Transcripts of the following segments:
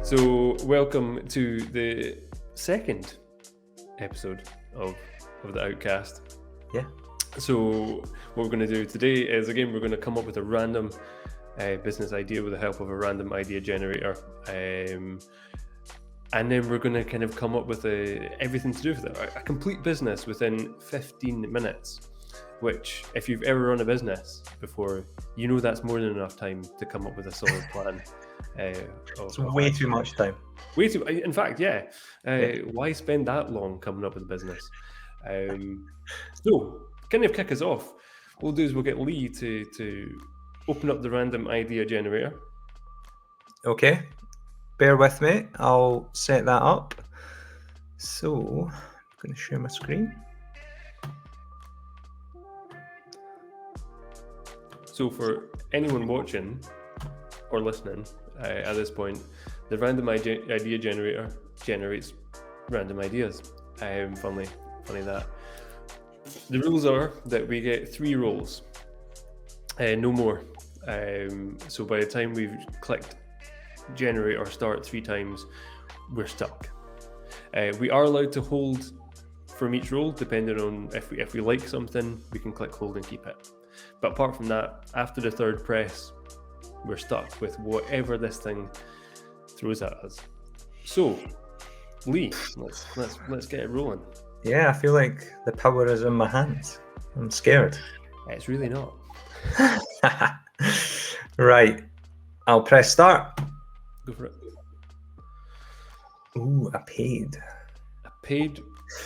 So welcome to the second episode of the Outcast. Yeah. So what we're going to do today is, again, we're going to come up with a random business idea with the help of a random idea generator. And then we're going to kind of come up with everything to do with it. A complete business within 15 minutes, which, if you've ever run a business before, you know that's more than enough time to come up with a solid plan. It's way too much time. Way too, in fact, yeah. Why spend that long coming up with a business? So, kind of kick us off, what we'll do is we'll get Lee to open up the random idea generator. Okay, bear with me. I'll set that up. So, I'm going to share my screen. So, for anyone watching or listening at this point, the random idea generator generates random ideas. Funny that. The rules are that we get 3 rolls, no more. So by the time we've clicked generate or start 3 times, we're stuck. We are allowed to hold from each roll, depending on if we like something, we can click hold and keep it. But apart from that, after the 3rd press, we're stuck with whatever this thing throws at us. So, Lee, let's get it rolling. Yeah, I feel like the power is in my hands. I'm scared. It's really not. Right, I'll press start. Go for it. Ooh, a paid.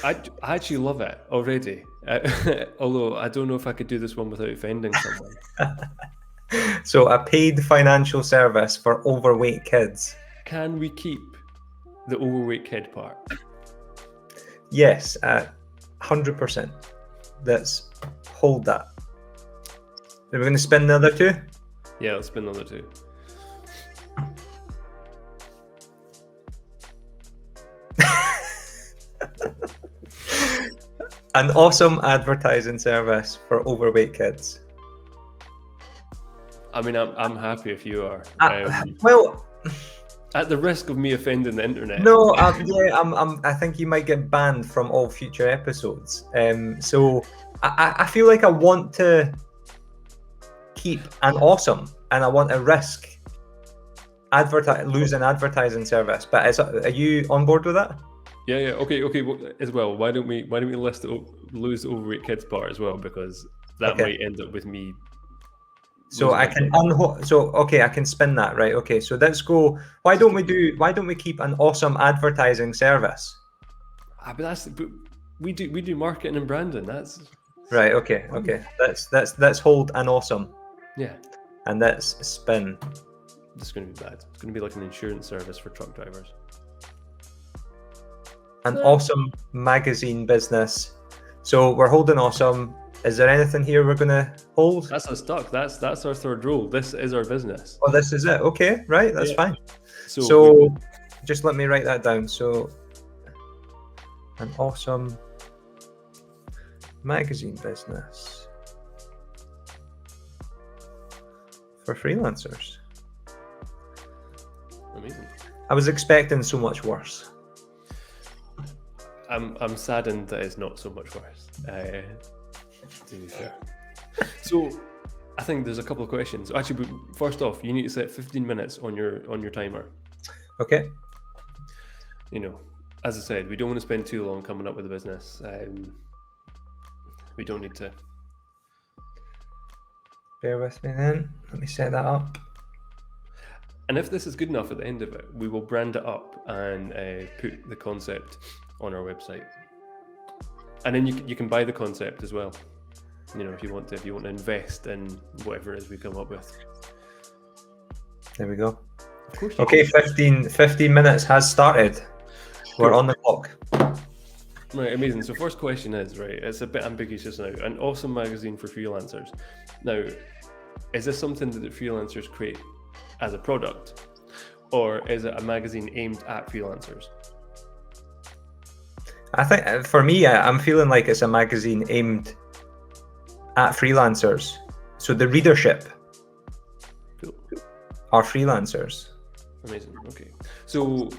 I actually love it already. Although I don't know if I could do this one without offending someone. So a paid financial service for overweight kids. Can we keep the overweight kid part? Yes, 100%. Let's hold that. Are we going to spin the other 2? Yeah, let's spin the other 2. An awesome advertising service for overweight kids. I mean, I'm happy if you are. Well, at the risk of me offending the internet. No, I think you might get banned from all future episodes. So I feel like I want to keep an awesome, and I want to risk lose an advertising service. But are you on board with that? Yeah. Okay. Well, as well, why don't we list lose the overweight kids part as well, because that might end up with me. So I can I can spin that, right? Okay, so let's go. Why don't we keep an awesome advertising service? But we do marketing and branding. That's right. Okay. Let's hold an awesome. Yeah. And let's spin. This is going to be bad. It's going to be like an insurance service for truck drivers. An awesome magazine business. So we're holding awesome. Is there anything here we're going to hold? That's us stuck. That's our 3rd roll. This is our business. Oh, this is it. Okay, right. That's fine. So just let me write that down. So an awesome magazine business for freelancers. Amazing. I was expecting so much worse. I'm saddened that it's not so much worse. To be fair. So I think there's a couple of questions. Actually, first off, you need to set 15 minutes on your timer. Okay. You know, as I said, we don't want to spend too long coming up with a business. We don't need to. Bear with me then. Let me set that up. And if this is good enough at the end of it, we will brand it up and put the concept on our website. And then you can buy the concept as well. You know, if you want to invest in whatever it is we come up with. There we go. Of course. Okay, 15 minutes has started. Cool. We're on the clock. Right, amazing. So first question is, right, it's a bit ambiguous just now. An awesome magazine for freelancers. Now, is this something that the freelancers create as a product, or is it a magazine aimed at freelancers? I think for me, I'm feeling like it's a magazine aimed at freelancers. So the readership are freelancers. Amazing. Okay, so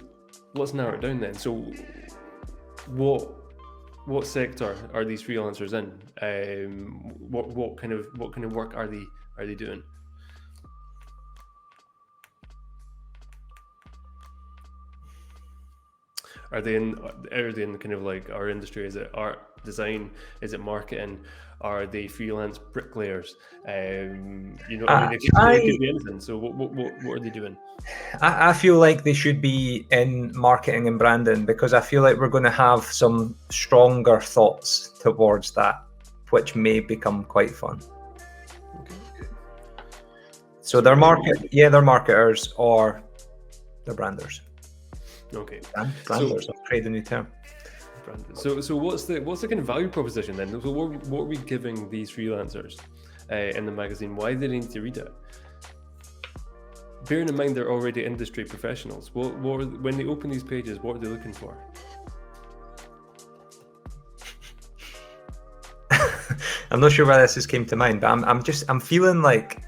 let's narrow it down then. So, what sector are these freelancers in? What kind of work are they doing? Are they in kind of like our industry? Is it art, design? Is it marketing? Are they freelance bricklayers? I mean, it could be anything. So what are they doing? I feel like they should be in marketing and branding, because I feel like we're going to have some stronger thoughts towards that, which may become quite fun. Okay. So they're marketers or they're branders. Okay. Branders. I'll create a new term. So what's the kind of value proposition then? So what are we giving these freelancers in the magazine? Why do they need to read it? Bearing in mind they're already industry professionals, when they open these pages, what are they looking for? I'm not sure why this just came to mind, but I'm feeling like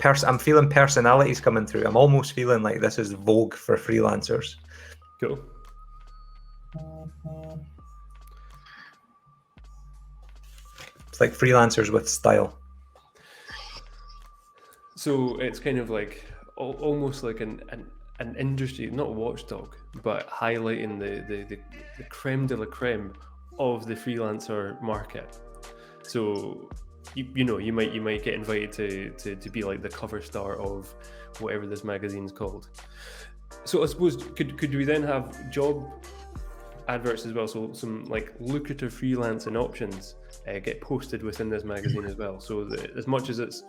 I'm feeling personalities coming through. I'm almost feeling like this is Vogue for freelancers. Cool. It's like freelancers with style. So it's kind of like almost like an industry, not a watchdog, but highlighting the creme de la creme of the freelancer market. So you might get invited to be like the cover star of whatever this magazine's called. So I suppose could we then have job adverts as well? So some like lucrative freelancing options get posted within this magazine as well. So as much as it's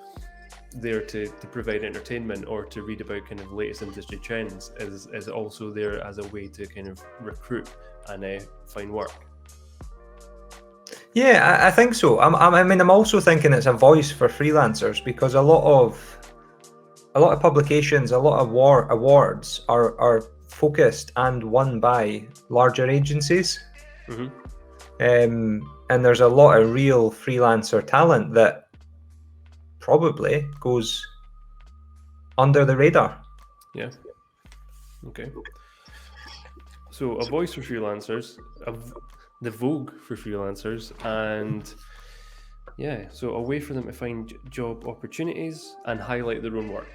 there to provide entertainment or to read about kind of latest industry trends, is also there as a way to kind of recruit and find work. Yeah, I think so. I'm also thinking it's a voice for freelancers, because a lot of publications, a lot of awards are focused and won by larger agencies. Mm-hmm. And there's a lot of real freelancer talent that probably goes under the radar. Yeah. Okay. So a voice for freelancers, the Vogue for freelancers, and so a way for them to find job opportunities and highlight their own work.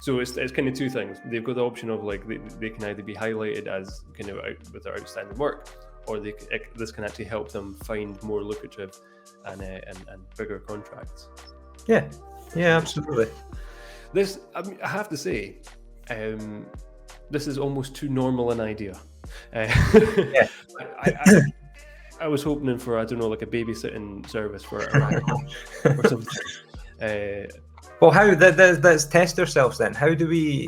So it's kind of two things. They've got the option of like they can either be highlighted as kind of with their outstanding work, or this can actually help them find more lucrative and bigger contracts. Yeah, absolutely. This, I have to say, this is almost too normal an idea. Yeah. I was hoping for, I don't know, like a babysitting service for a or something. Well, let's test ourselves then. How do we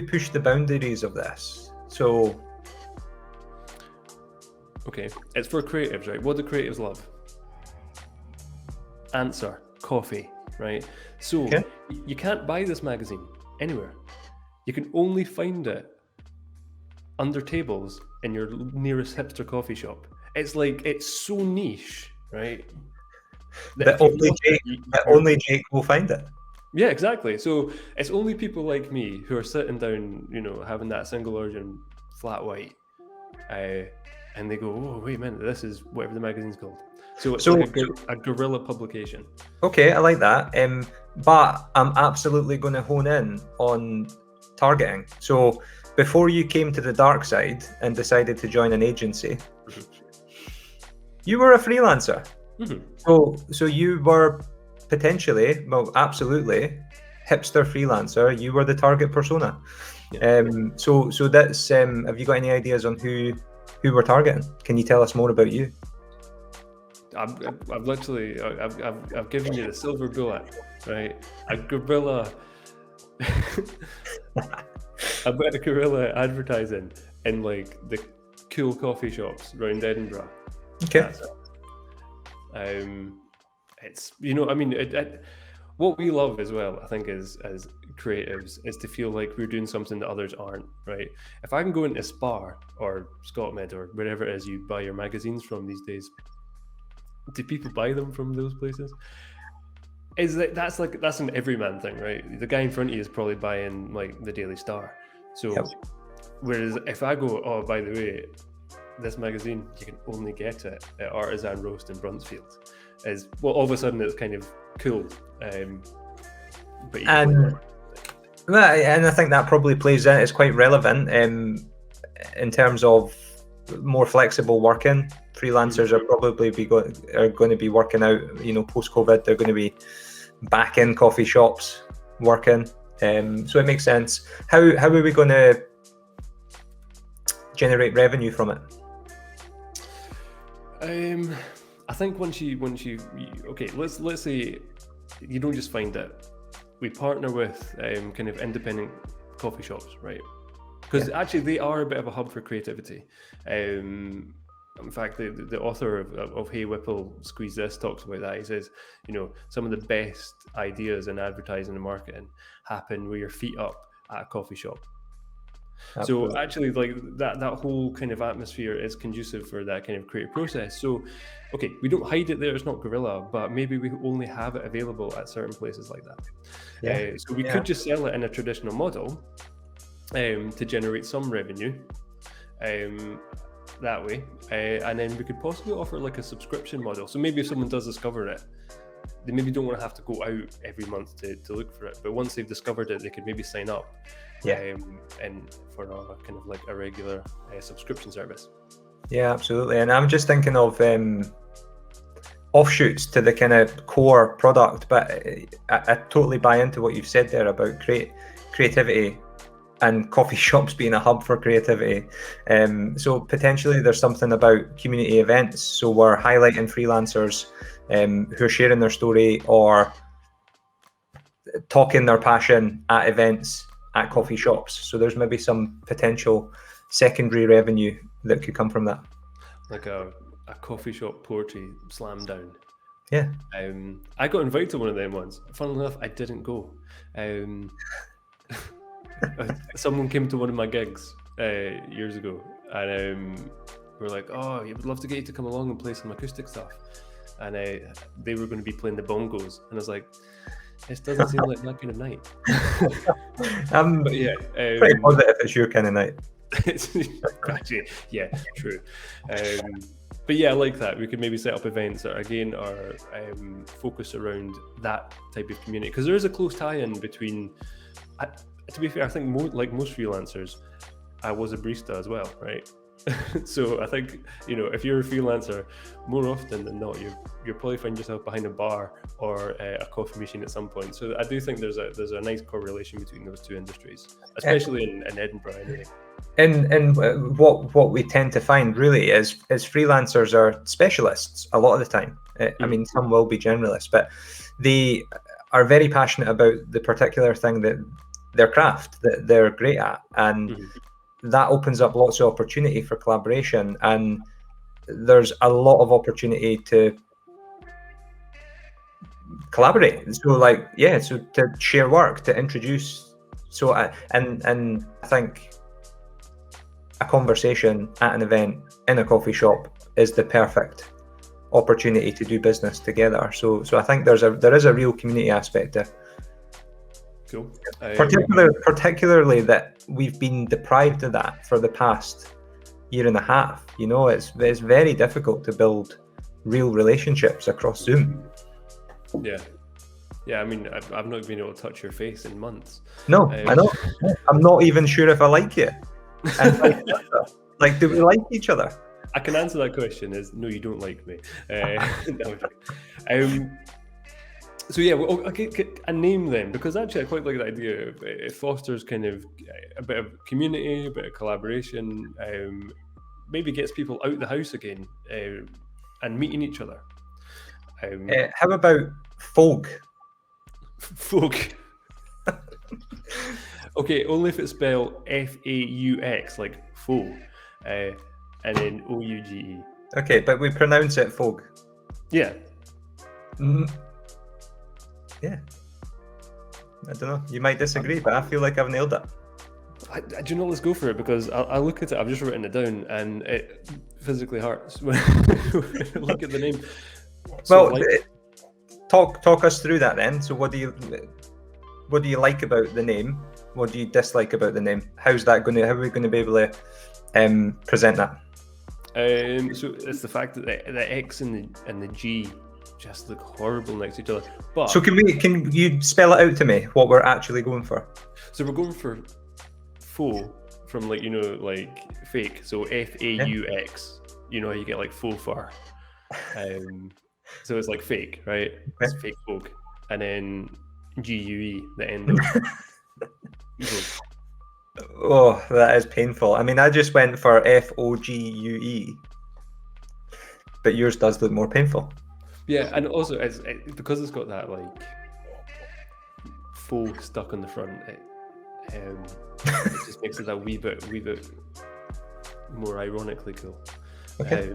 push the boundaries of this? So, okay, it's for creatives, right? What do creatives love? Answer: coffee, right? So you can't buy this magazine anywhere. You can only find it under tables in your nearest hipster coffee shop. It's so niche, right? That only Jake will find it. Yeah, exactly. So it's only people like me who are sitting down, having that single origin flat white, and they go, "Oh, wait a minute, this is whatever the magazine's called." So it's like a guerrilla publication. Okay, I like that. But I'm absolutely going to hone in on targeting. So before you came to the dark side and decided to join an agency, you were a freelancer. Mm-hmm. So you were potentially, well, absolutely, hipster freelancer. You were the target persona. Yeah. So that's. Have you got any ideas on who we're targeting? Can you tell us more about you? I've literally I've given you the silver bullet, right? A guerrilla. I've got a guerrilla advertising in like the cool coffee shops around Edinburgh. Okay. It's I mean, what we love as well, I think, as creatives, is to feel like we're doing something that others aren't, right? If I can go into Spar or ScotMed or wherever it is you buy your magazines from these days, do people buy them from those places? That's an everyman thing, right? The guy in front of you is probably buying like the Daily Star. So Yep. whereas if I go, oh, by the way, this magazine, you can only get it at Artisan Roast in Brunsfield, is, well, all of a sudden it's kind of cool. But And I think that probably plays in. It's quite relevant in terms of more flexible working. Freelancers are probably going to be working out, post-COVID. They're going to be back in coffee shops working. So it makes sense. How are we going to generate revenue from it? I think once you okay, let's say you don't just find it. We partner with kind of independent coffee shops, right? Because actually they are a bit of a hub for creativity. In fact, the author of Hey Whipple Squeeze This talks about that. He says, some of the best ideas in advertising and marketing happen with your feet up at a coffee shop. Absolutely. So actually, like that whole kind of atmosphere is conducive for that kind of creative process. So, okay, we don't hide it there. It's not guerrilla, but maybe we only have it available at certain places like that. So we could just sell it in a traditional model to generate some revenue that way, and then we could possibly offer like a subscription model. So maybe if someone does discover it, they maybe don't want to have to go out every month to look for it, but once they've discovered it, they could maybe sign up and for a kind of like a regular subscription service. Yeah, absolutely. And I'm just thinking of offshoots to the kind of core product, but I totally buy into what you've said there about creativity and coffee shops being a hub for creativity. So potentially there's something about community events. So we're highlighting freelancers who are sharing their story or talking their passion at events at coffee shops. So there's maybe some potential secondary revenue that could come from that. Like a coffee shop poetry slam down. Yeah. I got invited to one of them once. Funnily enough, I didn't go. Someone came to one of my gigs years ago, and we were like, oh, you would love to get you to come along and play some acoustic stuff. And they were going to be playing the bongos, and I was like, this doesn't seem like that kind of night. But yeah, pretty positive it's your kind of night. Actually, yeah, true. But yeah, I like that. We could maybe set up events that again are focused around that type of community, because there is a close tie-in between. To be fair, I think most freelancers, I was a barista as well, right? So I think, if you're a freelancer, more often than not, you'll probably find yourself behind a bar or a coffee machine at some point. So I do think there's a nice correlation between those two industries, especially in Edinburgh anyway. And what we tend to find really is freelancers are specialists a lot of the time. I mean, some will be generalists, but they are very passionate about the particular thing that their craft that they're great at, and that opens up lots of opportunity for collaboration, and there's a lot of opportunity to collaborate. So to share work, to introduce. So and I think a conversation at an event in a coffee shop is the perfect opportunity to do business together. So I think there is a real community aspect there. Cool. Particularly that we've been deprived of that for the past year and a half. It's very difficult to build real relationships across Zoom. Yeah. I mean, I've not been able to touch your face in months. No, I know. I'm not even sure if I like you. And like, do we like each other? I can answer that question as no, you don't like me. So yeah, well, okay, a name then, because actually I quite like the idea of it fosters kind of a bit of community, a bit of collaboration, maybe gets people out the house again and meeting each other. How about Folk? Folk. Okay, only if it's spelled F-A-U-X, like faux, and then O-U-G-E. Okay, but we pronounce it Folk. Yeah. Yeah, I don't know. You might disagree, but I feel like I've nailed it. Do you know? Let's go for it, because I look at it. I've just written it down, and it physically hurts when I look at the name. So talk us through that then. So what do you like about the name? What do you dislike about the name? How are we going to be able to present that? So it's the fact that the X and the G just look horrible next to each other. But so can you spell it out to me what we're actually going for? So we're going for faux from like fake. So FAUX. You know how you get like faux fur. So it's like fake, right? It's fake folk. And then GUE, the end of evil. Oh, that is painful. I mean, I just went for FOGUE, but yours does look more painful. Yeah, and also because it's got that like faux stuck on the front, it just makes it a wee bit more ironically cool. Okay.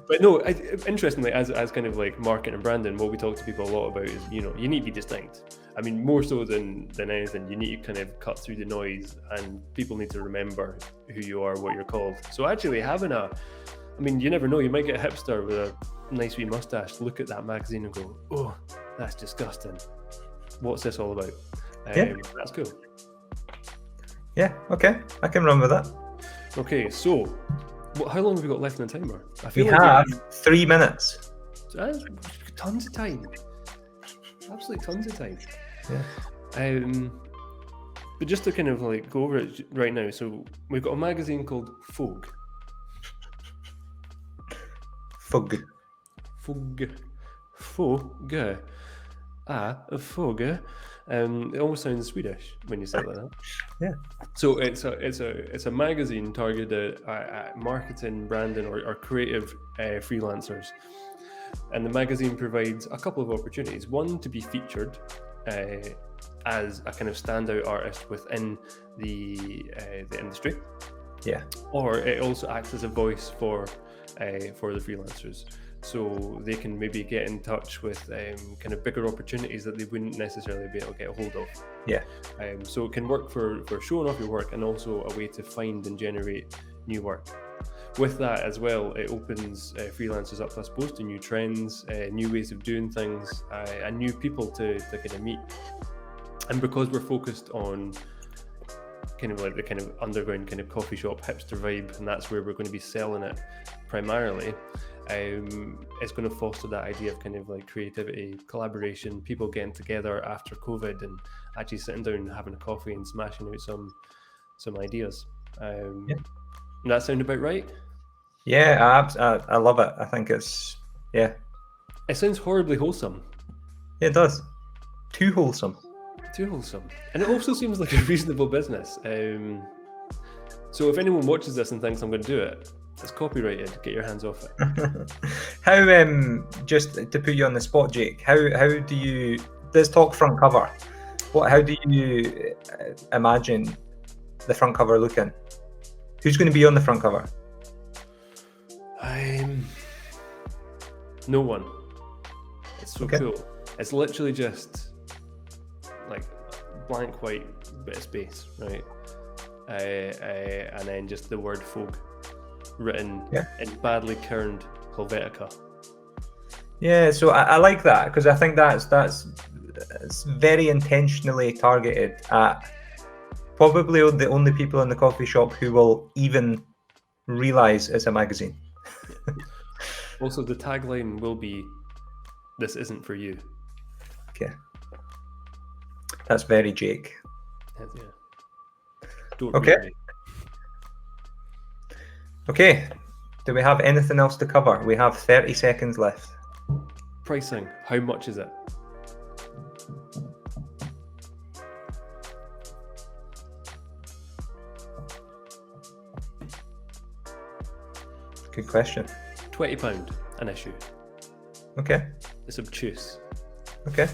But no, interestingly, as kind of like marketing and branding, what we talk to people a lot about is, you need to be distinct. I mean, more so than anything, you need to kind of cut through the noise, and people need to remember who you are, what you're called. So actually having you never know, you might get a hipster with a nice wee mustache, look at that magazine and go, oh, that's disgusting. What's this all about? That's cool. Yeah, okay. I can run with that. Okay, so how long have we got left in the timer? We have 3 minutes. So that's tons of time. Absolutely tons of time. Yeah. But just to kind of like go over it right now, so we've got a magazine called Fog. Fog. Fog. It almost sounds Swedish when you say it like that. Yeah. So it's a magazine targeted at marketing, branding, or creative freelancers, and the magazine provides a couple of opportunities. One, to be featured as a kind of standout artist within the industry. Yeah. Or it also acts as a voice for the freelancers. So they can maybe get in touch with kind of bigger opportunities that they wouldn't necessarily be able to get a hold of. Yeah. So it can work for showing off your work, and also a way to find and generate new work. With that as well, it opens freelancers up, I suppose, to new trends, new ways of doing things, and new people to kind of meet. And because we're focused on kind of like the kind of underground kind of coffee shop hipster vibe, and that's where we're going to be selling it primarily, it's going to foster that idea of kind of like creativity, collaboration, people getting together after COVID and actually sitting down and having a coffee and smashing out some ideas. Does that sound about right? Yeah, I love it. I think it's, yeah. It sounds horribly wholesome. It does. Too wholesome. And it also seems like a reasonable business. So if anyone watches this and thinks I'm going to do it, it's copyrighted. Get your hands off it. How, just to put you on the spot, Jake, how do you, let's talk front cover. How do you imagine the front cover looking? Who's going to be on the front cover? No one. It's so cool. It's literally just like blank white bit of space, right? And then just the word Fog written in badly kerned Helvetica. Yeah, so I like that, because I think that's it's very intentionally targeted at probably the only people in the coffee shop who will even realize it's a magazine. Also, the tagline will be, "This isn't for you." Okay. That's very Jake. Yeah. Don't okay. Read me. Okay. Do we have anything else to cover? We have 30 seconds left. Pricing. How much is it? Good question. £20 an issue. Okay. It's obtuse. Okay.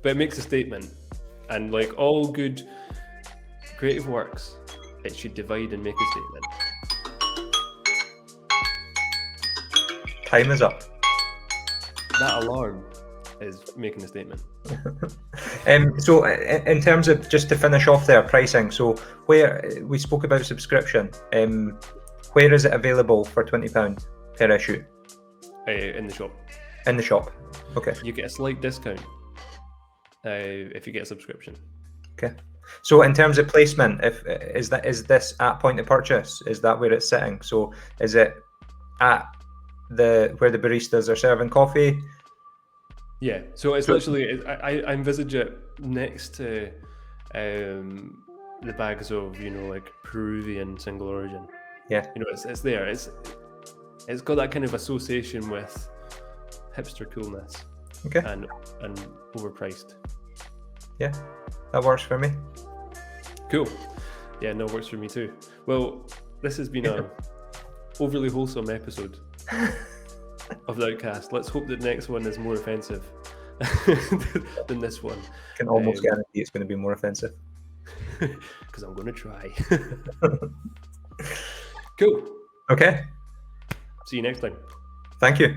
But it makes a statement. And like all good creative works, it should divide and make a statement. Time is up. That alarm is making a statement. So in terms of, just to finish off there, pricing, so where we spoke about subscription, where is it available for £20 per issue? In the shop. In the shop. Okay. You get a slight discount if you get a subscription. Okay. So in terms of placement, is this at point of purchase? Is that where it's sitting? So is it at where the baristas are serving coffee? Yeah. So it's literally, I envisage it next to the bags of, like Peruvian single origin. Yeah. It's there. It's got that kind of association with hipster coolness. Okay. And overpriced. Yeah, that works for me. Cool. Yeah, no, works for me too. Well, this has been a overly wholesome episode of the Outcast. Let's hope that next one is more offensive than this one. Can almost guarantee it's going to be more offensive. Because I'm going to try. Cool. Okay. See you next time. Thank you.